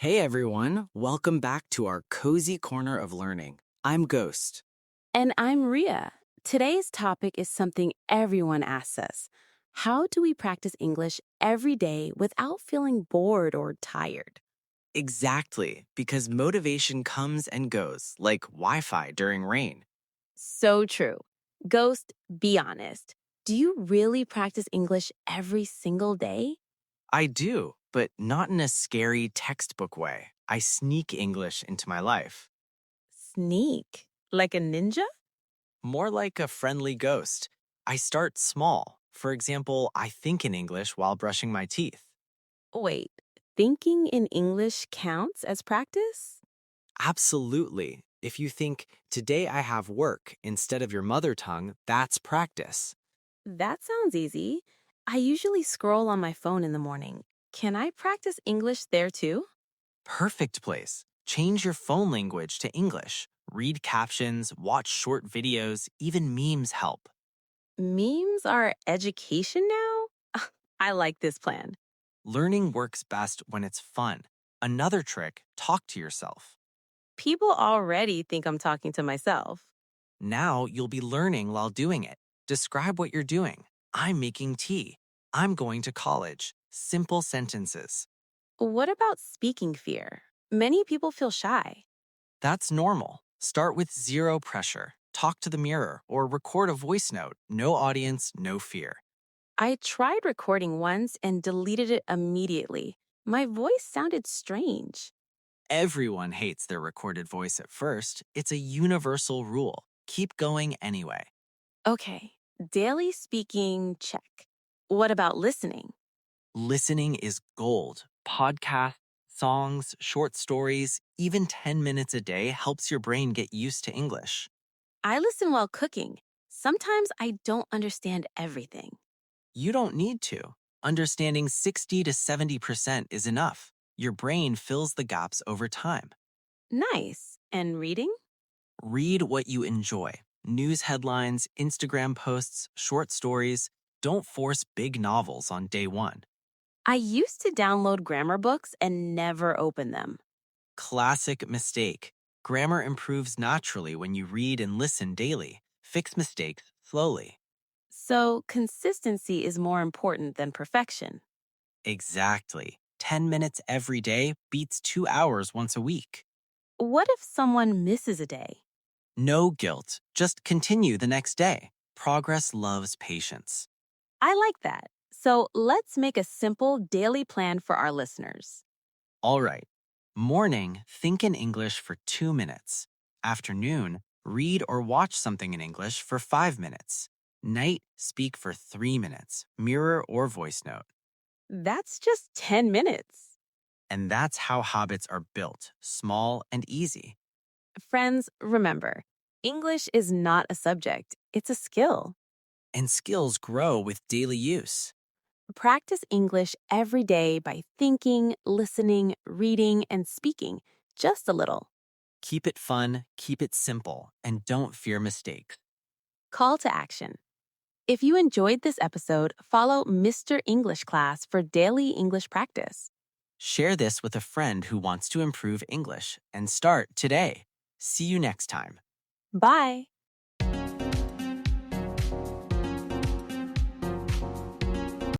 Hey everyone, welcome back to our cozy corner of learning. I'm Ghost. And I'm Ria. Today's topic is something everyone asks us. How do we practice English every day without feeling bored or tired? Exactly, because motivation comes and goes, like Wi Fi during rain. So true. Ghost, be honest. Do you really practice English every single day? I do, but not in a scary textbook way. I sneak English into my life. Sneak? Like a ninja? More like a friendly ghost. I start small. For example, I think in English while brushing my teeth. Wait, thinking in English counts as practice? Absolutely. If you think, today I have work instead of your mother tongue, that's practice. That sounds easy. I usually scroll on my phone in the morning. Can I practice English there too? Perfect place. Change your phone language to English. Read captions, watch short videos, even memes help. Memes are education now? I like this plan. Learning works best when it's fun. Another trick, talk to yourself. People already think I'm talking to myself. Now you'll be learning while doing it. Describe what you're doing. I'm making tea. I'm going to college. Simple sentences. What about speaking fear? Many people feel shy. That's normal. Start with zero pressure. Talk to the mirror or record a voice note. No audience, no fear. I tried recording once and deleted it immediately. My voice sounded strange. Everyone hates their recorded voice at first. It's a universal rule. Keep going anyway. Okay, daily speaking, check. What about listening? Listening is gold. Podcasts, songs, short stories, even 10 minutes a day helps your brain get used to English. I listen while cooking. Sometimes I don't understand everything. You don't need to. Understanding 60 to 70% is enough. Your brain fills the gaps over time. Nice. And reading? Read what you enjoy. News headlines, Instagram posts, short stories. Don't force big novels on day one. I used to download grammar books and never open them. Classic mistake. Grammar improves naturally when you read and listen daily. Fix mistakes slowly. So, consistency is more important than perfection. Exactly. 10 minutes every day beats 2 hours once a week. What if someone misses a day? No guilt. Just continue the next day. Progress loves patience. I like that. So, let's make a simple daily plan for our listeners. All right. Morning, think in English for 2 minutes. Afternoon, read or watch something in English for 5 minutes. Night, speak for 3 minutes, mirror or voice note. That's just 10 minutes. And that's how habits are built, small and easy. Friends, remember, English is not a subject, it's a skill. And skills grow with daily use. Practice English every day by thinking, listening, reading, and speaking, just a little. Keep it fun, keep it simple, and don't fear mistakes. Call to action. If you enjoyed this episode, follow Mr. English class for daily English practice. Share this with a friend who wants to improve English and start today. See you next time. Bye.